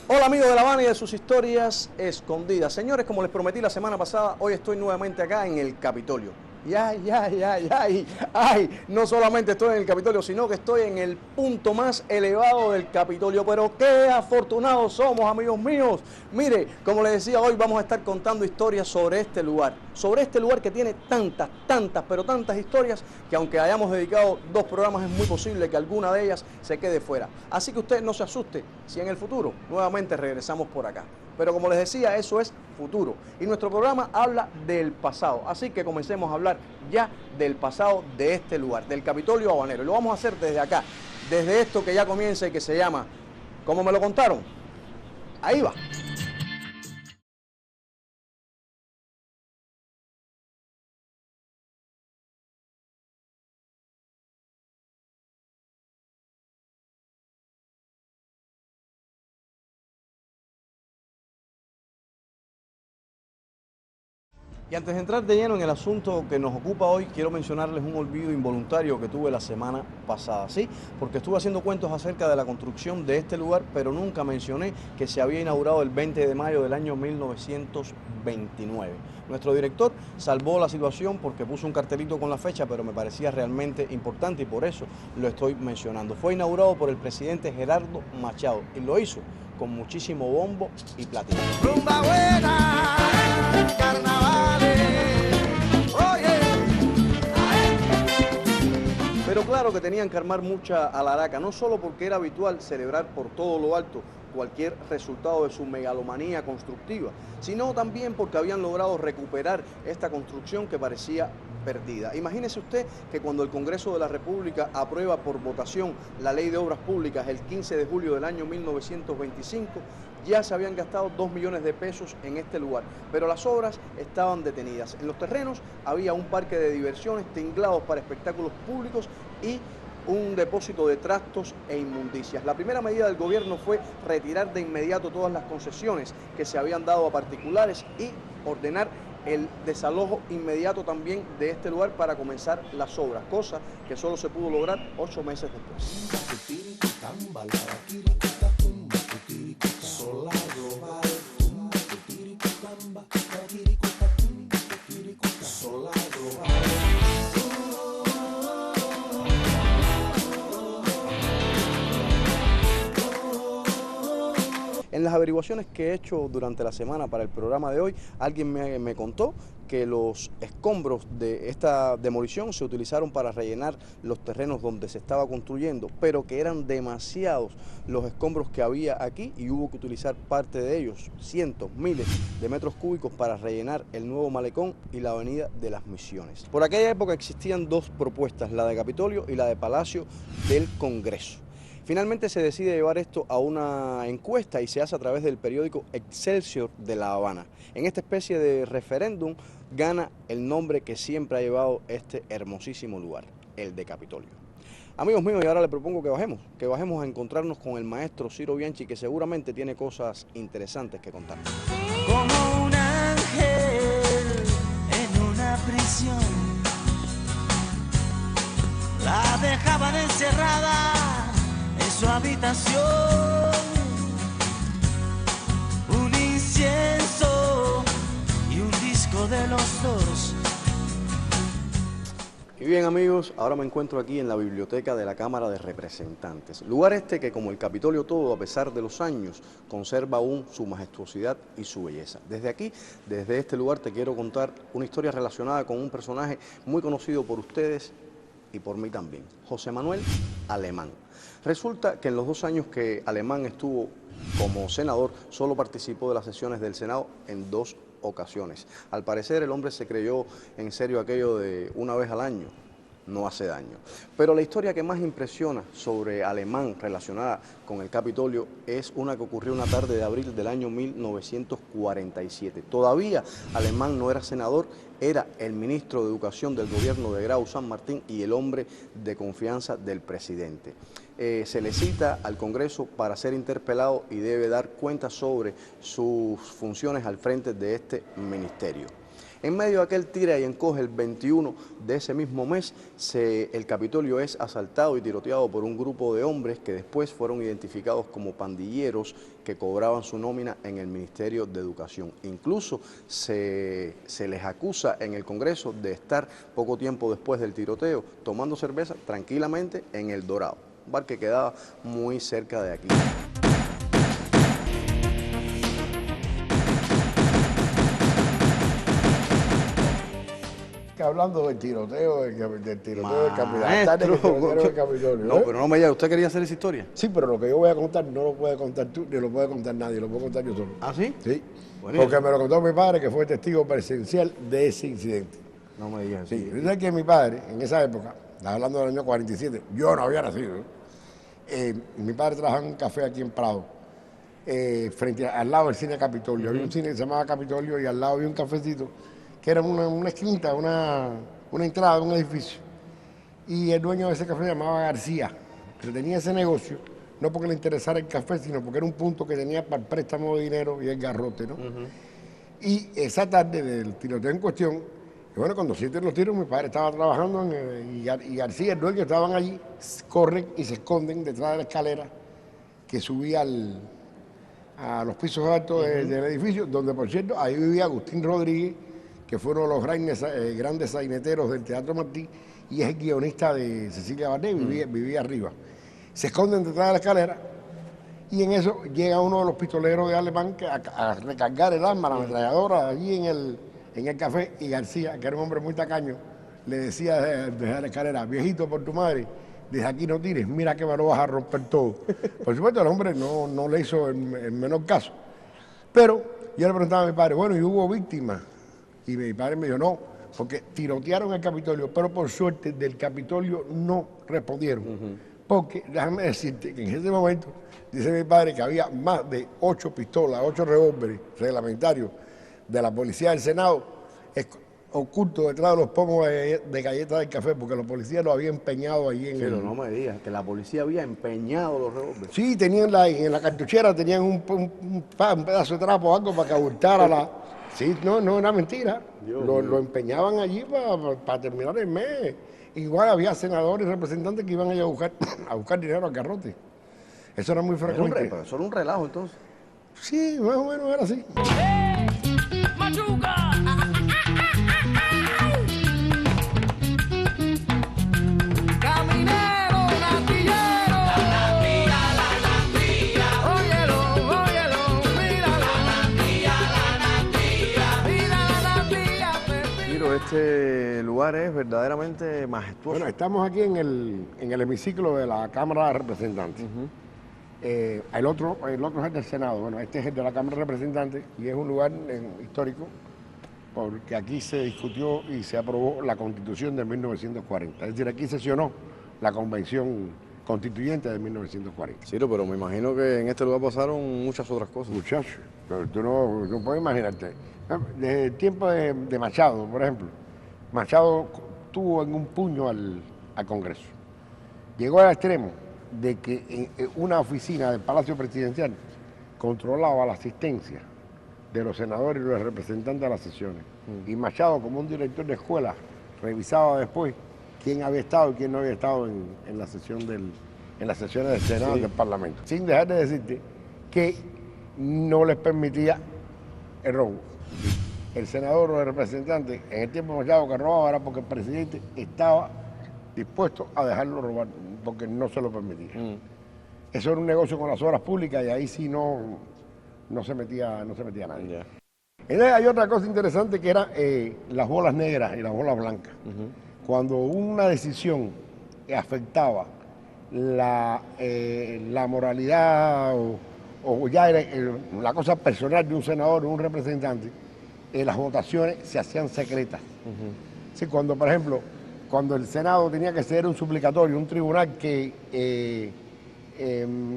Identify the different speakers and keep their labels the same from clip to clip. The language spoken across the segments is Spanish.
Speaker 1: Hola amigos de La Habana y de sus historias escondidas. Señores, como les prometí la semana pasada, hoy estoy nuevamente acá en el Capitolio. Y no solamente estoy en el Capitolio, sino que estoy en el punto más elevado del Capitolio. Pero qué afortunados somos, amigos míos. Mire, como les decía, hoy vamos a estar contando historias sobre este lugar. Sobre este lugar que tiene tantas historias que aunque hayamos dedicado 2 programas es muy posible que alguna de ellas se quede fuera. Así que usted no se asuste si en el futuro nuevamente regresamos por acá. Pero como les decía, eso es futuro. Y nuestro programa habla del pasado. Así que comencemos a hablar ya del pasado de este lugar, del Capitolio Habanero. Y lo vamos a hacer desde acá, desde esto que ya comienza y que se llama, ¿cómo me lo contaron? Ahí va. Y antes de entrar de lleno en el asunto que nos ocupa hoy, quiero mencionarles un olvido involuntario que tuve la semana pasada, ¿sí? Porque estuve haciendo cuentos acerca de la construcción de este lugar, pero nunca mencioné que se había inaugurado el 20 de mayo del año 1929. Nuestro director salvó la situación porque puso un cartelito con la fecha, pero me parecía realmente importante y por eso lo estoy mencionando. Fue inaugurado por el presidente Gerardo Machado y lo hizo con muchísimo bombo y platillo.
Speaker 2: Rumba buena, carnavales, oye.
Speaker 1: Pero claro que tenían que armar mucha alaraca, no solo porque era habitual celebrar por todo lo alto cualquier resultado de su megalomanía constructiva, sino también porque habían logrado recuperar esta construcción que parecía perdida. Imagínese usted que cuando el Congreso de la República aprueba por votación la Ley de Obras Públicas el 15 de julio del año 1925, ya se habían gastado 2 millones de pesos en este lugar, pero las obras estaban detenidas. En los terrenos había un parque de diversiones, tinglados para espectáculos públicos y un depósito de trastos e inmundicias. La primera medida del gobierno fue retirar de inmediato todas las concesiones que se habían dado a particulares y ordenar el desalojo inmediato también de este lugar para comenzar las obras, cosa que solo se pudo lograr 8 meses después. En las averiguaciones que he hecho durante la semana para el programa de hoy, alguien me contó que los escombros de esta demolición se utilizaron para rellenar los terrenos donde se estaba construyendo, pero que eran demasiados los escombros que había aquí y hubo que utilizar parte de ellos, cientos, miles de metros cúbicos para rellenar el nuevo malecón y la avenida de las Misiones. Por aquella época existían 2 propuestas, la de Capitolio y la de Palacio del Congreso. Finalmente se decide llevar esto a una encuesta y se hace a través del periódico Excelsior de La Habana. En esta especie de referéndum gana el nombre que siempre ha llevado este hermosísimo lugar, el de Capitolio. Amigos míos, y ahora les propongo que bajemos a encontrarnos con el maestro Ciro Bianchi, que seguramente tiene cosas interesantes que contar.
Speaker 2: Como un ángel en una prisión, la dejaban encerrada en su habitación, un incienso y un disco de los dos.
Speaker 1: Y bien amigos, ahora me encuentro aquí en la biblioteca de la Cámara de Representantes. Lugar este que, como el Capitolio todo, a pesar de los años, conserva aún su majestuosidad y su belleza. Desde aquí, desde este lugar, te quiero contar una historia relacionada con un personaje muy conocido por ustedes y por mí también, José Manuel Alemán. Resulta que en los 2 años que Alemán estuvo como senador, solo participó de las sesiones del Senado en 2 ocasiones. Al parecer el hombre se creyó en serio aquello de una vez al año no hace daño. Pero la historia que más impresiona sobre Alemán relacionada con el Capitolio es una que ocurrió una tarde de abril del año 1947. Todavía Alemán no era senador, era el ministro de Educación del gobierno de Grau San Martín y el hombre de confianza del presidente. Se le cita al Congreso para ser interpelado y debe dar cuenta sobre sus funciones al frente de este ministerio. En medio de aquel tira y encoge, el 21 de ese mismo mes, el Capitolio es asaltado y tiroteado por un grupo de hombres que después fueron identificados como pandilleros que cobraban su nómina en el Ministerio de Educación. Incluso se les acusa en el Congreso de estar poco tiempo después del tiroteo tomando cerveza tranquilamente en El Dorado, un bar que quedaba muy cerca de aquí.
Speaker 3: Hablando del tiroteo del Capitolio.
Speaker 1: No, pero no me diga, ¿usted quería hacer esa historia?
Speaker 3: Sí, pero lo que yo voy a contar no lo puede contar tú, ni lo puede contar nadie, lo puedo contar yo solo.
Speaker 1: ¿Ah, sí?
Speaker 3: Sí,
Speaker 1: Bueno,
Speaker 3: porque me lo contó mi padre, que fue testigo presencial de ese incidente.
Speaker 1: No me digas.
Speaker 3: Sí, es que mi padre, en esa época, estaba hablando del año 47, yo no había nacido, mi padre trabajaba en un café aquí en Prado, al lado del cine Capitolio. Había un cine que se llamaba Capitolio y al lado había un cafecito que era una esquinita, una entrada de un edificio. Y el dueño de ese café se llamaba García, pero tenía ese negocio, no porque le interesara el café, sino porque era un punto que tenía para el préstamo de dinero y el garrote, ¿no? Y esa tarde del tiroteo en cuestión, y bueno, cuando sienten los tiros, mi padre estaba trabajando y García, el dueño, estaban allí, corren y se esconden detrás de la escalera que subía a los pisos altos del edificio, donde, por cierto, ahí vivía Agustín Rodríguez, que fue uno de los grandes saineteros del Teatro Martí, y es el guionista de Cecilia Bardé, vivía arriba. Se esconden detrás de la escalera, y en eso llega uno de los pistoleros de Alemán a recargar el arma, la ametralladora, allí en el café, y García, que era un hombre muy tacaño, le decía desde la escalera: viejito, por tu madre, desde aquí no tires, mira que me lo vas a romper todo. Por supuesto, el hombre no le hizo el menor caso. Pero yo le preguntaba a mi padre, bueno, ¿y hubo víctimas? Y mi padre me dijo, no, porque tirotearon el Capitolio, pero por suerte del Capitolio no respondieron. Porque, déjame decirte que en ese momento, dice mi padre, que había más de 8 pistolas, 8 revólveres reglamentarios de la policía del Senado, ocultos detrás de los pomos de galletas del café, porque la policía lo había empeñado allí en
Speaker 1: Pero no me digas, que la policía había empeñado los revólveres.
Speaker 3: Sí, tenían en la cartuchera tenían un pedazo de trapo o algo para que abultara la... Sí, no era mentira. Lo empeñaban allí para terminar el mes. Igual había senadores y representantes que iban allá a buscar dinero al garrote. Eso era muy frecuente.
Speaker 1: Pero eso era un relajo entonces.
Speaker 3: Sí, más o menos era así.
Speaker 2: ¡Machuca! Caminero, gatillero. La natilla. Óyelo, mira la natilla. Mira la natilla.
Speaker 1: Miro, este lugar es verdaderamente majestuoso.
Speaker 3: Bueno, estamos aquí en el hemiciclo de la Cámara de Representantes. El otro es el del Senado. Bueno, este es el de la Cámara de Representantes y es un lugar histórico porque aquí se discutió y se aprobó la Constitución de 1940. Es decir, aquí sesionó la Convención Constituyente de 1940.
Speaker 1: Ciro, pero me imagino que en este lugar pasaron muchas otras cosas.
Speaker 3: Muchachos, pero tú no puedes imaginarte. Desde el tiempo de Machado, por ejemplo, Machado tuvo en un puño al Congreso. Llegó al extremo de que una oficina del Palacio Presidencial controlaba la asistencia de los senadores y los representantes de las sesiones. Y Machado, como un director de escuela, revisaba después quién había estado y quién no había estado en las sesiones del Senado y del Parlamento. Sin dejar de decirte que no les permitía el robo. El senador o el representante, en el tiempo de Machado, que robaba era porque el presidente estaba dispuesto a dejarlo robar, porque no se lo permitía. Eso era un negocio con las obras públicas y ahí sí no se metía nadie. Entonces, hay otra cosa interesante que era las bolas negras y las bolas blancas. Cuando una decisión afectaba la moralidad o ya era la cosa personal de un senador o un representante, las votaciones se hacían secretas. Sí, cuando, por ejemplo, cuando el Senado tenía que ser un suplicatorio, un tribunal que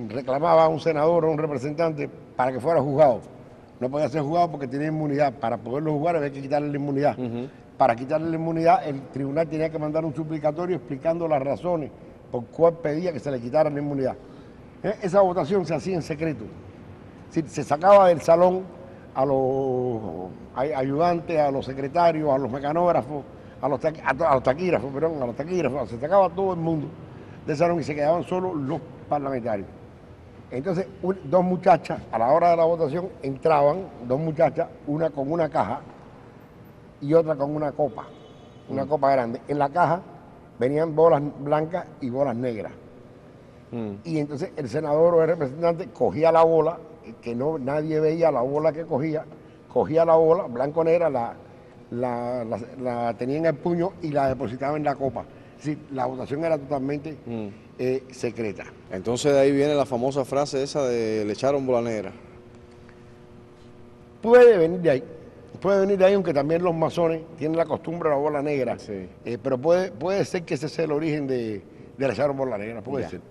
Speaker 3: reclamaba a un senador o un representante para que fuera juzgado, no podía ser juzgado porque tenía inmunidad. Para poderlo juzgar había que quitarle la inmunidad. Para quitarle la inmunidad, el tribunal tenía que mandar un suplicatorio explicando las razones por cuál pedía que se le quitara la inmunidad. Esa votación se hacía en secreto. Se sacaba del salón a los ayudantes, a los secretarios, a los mecanógrafos, a los taquígrafos, se sacaba todo el mundo del salón y se quedaban solo los parlamentarios. Entonces, dos muchachas, a la hora de la votación, entraban, dos muchachas, una con una caja y otra con una copa grande. En la caja venían bolas blancas y bolas negras. Y entonces el senador o el representante cogía la bola, que nadie veía la bola que cogía la bola, blanco-negra, la tenía en el puño y la depositaba en la copa. Es decir, la votación era totalmente secreta.
Speaker 1: Entonces de ahí viene la famosa frase esa de le echaron bola negra.
Speaker 3: Puede venir de ahí, aunque también los masones tienen la costumbre de la bola negra.
Speaker 1: Sí.
Speaker 3: Pero puede ser que ese sea el origen de le echaron bola negra, puede ser.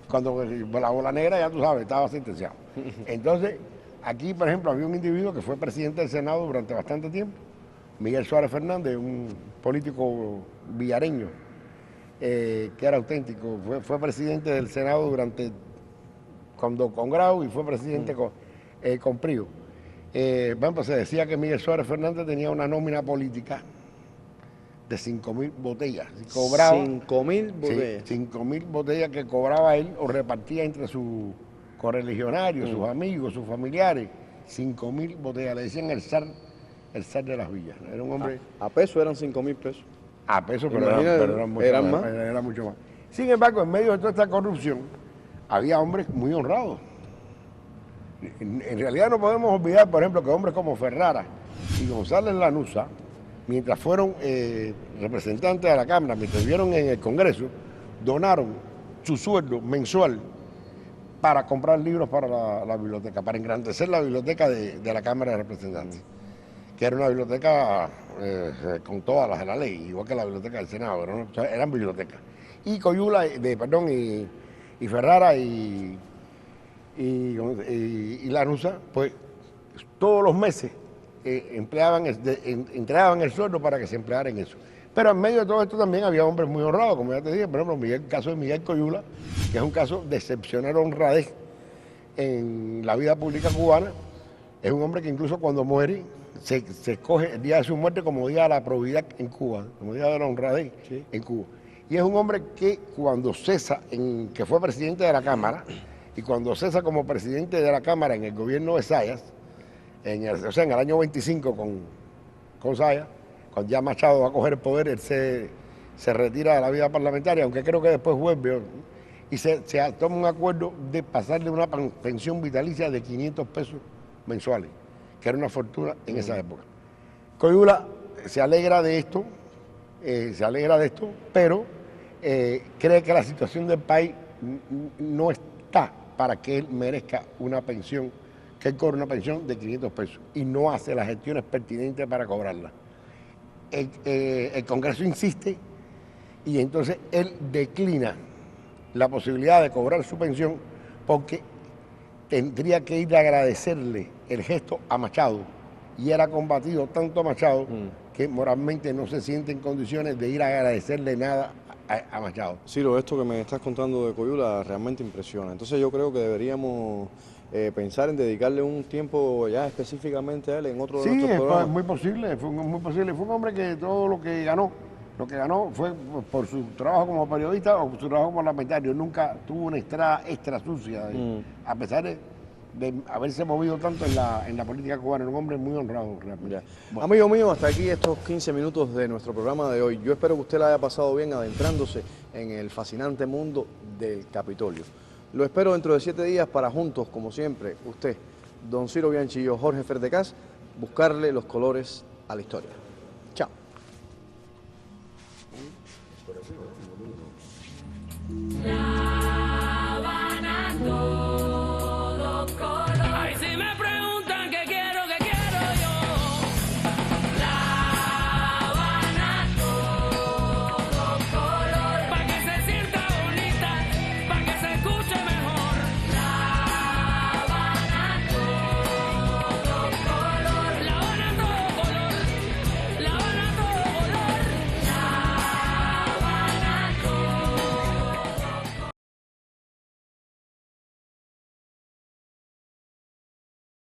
Speaker 3: Cuando la bola negra, ya tú sabes, estaba sentenciado. Entonces, aquí, por ejemplo, había un individuo que fue presidente del Senado durante bastante tiempo, Miguel Suárez Fernández, un político villareño, que era auténtico. Fue presidente del Senado con Grau y fue presidente con Prío. Bueno, pues se decía que Miguel Suárez Fernández tenía una nómina política de 5.000 botellas. Cobraba
Speaker 1: 5.000 botellas.
Speaker 3: Sí, 5.000 botellas que cobraba él o repartía entre sus correligionarios, sus amigos, sus familiares. 5.000 botellas. Le decían el zar de las villas. Era un hombre...
Speaker 1: A peso eran 5.000 pesos.
Speaker 3: A peso, pero era mucho más. Sin embargo, en medio de toda esta corrupción, había hombres muy honrados. En realidad no podemos olvidar, por ejemplo, que hombres como Ferrara y González Lanuza, mientras fueron representantes de la Cámara, mientras estuvieron en el Congreso, donaron su sueldo mensual para comprar libros para la biblioteca, para engrandecer la biblioteca de la Cámara de Representantes, que era una biblioteca con todas las de la ley, igual que la biblioteca del Senado, eran bibliotecas. Y Coyula, y Ferrara y Lanuza, pues todos los meses entregaban el sueldo para que se empleara en eso. Pero en medio de todo esto también había hombres muy honrados, como ya te dije, por ejemplo, el caso de Miguel Coyula, que es un caso de excepcional honradez en la vida pública cubana. Es un hombre que incluso cuando muere, se escoge el día de su muerte como día de la probidad en Cuba, como día de la honradez en Cuba. Y es un hombre que cuando cesa, que fue presidente de la Cámara, y cuando cesa como presidente de la Cámara en el gobierno de Zayas, en el año 25 con Zayas, cuando ya Machado va a coger el poder, él se retira de la vida parlamentaria, aunque creo que después vuelve, y se toma un acuerdo de pasarle una pensión vitalicia de 500 pesos mensuales, que era una fortuna en esa época. Coyula se alegra de esto, pero cree que la situación del país no está para que él merezca una pensión, que él cobre una pensión de 500 pesos y no hace las gestiones pertinentes para cobrarla. El Congreso insiste y entonces él declina la posibilidad de cobrar su pensión porque tendría que ir a agradecerle el gesto a Machado y era combatido tanto a Machado que moralmente no se siente en condiciones de ir a agradecerle nada a Machado.
Speaker 1: Ciro, esto que me estás contando de Coyula realmente impresiona. Entonces yo creo que deberíamos pensar en dedicarle un tiempo ya específicamente a él en otro de nuestros programas.
Speaker 3: Sí, es muy posible, fue un hombre que todo lo que ganó fue por su trabajo como periodista o por su trabajo como parlamentario. Nunca tuvo una estrada extra sucia, a pesar de haberse movido tanto en la política cubana. Era un hombre muy honrado realmente.
Speaker 1: Bueno. Amigo mío, hasta aquí estos 15 minutos de nuestro programa de hoy. Yo espero que usted la haya pasado bien adentrándose en el fascinante mundo del Capitolio. Lo espero dentro de 7 días para juntos, como siempre, usted, don Ciro Bianchi y yo, Jorge Ferdecás, buscarle los colores a la historia. Chao.
Speaker 2: La